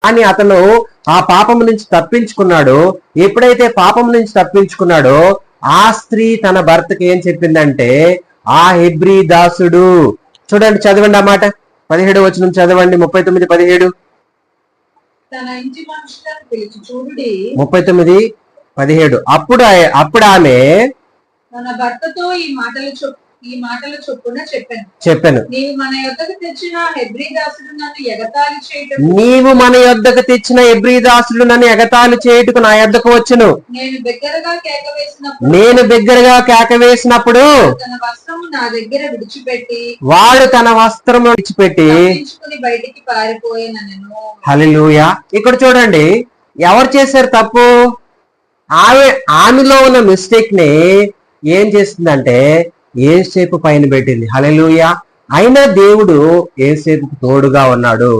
అని అతను ఆ పాపం నుంచి తప్పించుకున్నాడు. ఎప్పుడైతే పాపం నుంచి తప్పించుకున్నాడో ఆ స్త్రీ తన భర్తకి ఏం చెప్పిందంటే, ఆ హెబ్రీ దాసుడు, చూడండి చదవండి ఆ మాట, 17 వచనం చదవండి, 39:17. తన ఇంటి మనుషులను పిలిచి చూడుడి, 39:17. అప్పుడు ఆమె తన భర్తతో ఈ మాటల చొప్పున చెప్పాను, నీవు మన యొద్దకు తెచ్చిన హెబ్రీ దాసుడు నన్ను ఎగతాళి చేయుటకు నా యొద్దకు వచ్చును. నేను బిగ్గరగా కేక వేసినప్పుడు వాడు తన వస్త్రము విడిచిపెట్టి బయటికి పారిపోయాను. హల్లెలూయా. ఇక్కడ చూడండి, ఎవరు చేశారు తప్పు? ఆమెలో ఉన్న మిస్టేక్ ని ఏం చేస్తుందంటే యేసేపు పైన పెట్టింది. హల్లెలూయా. అయినా దేవుడు యేసేపుకు తోడుగా ఉన్నాడు.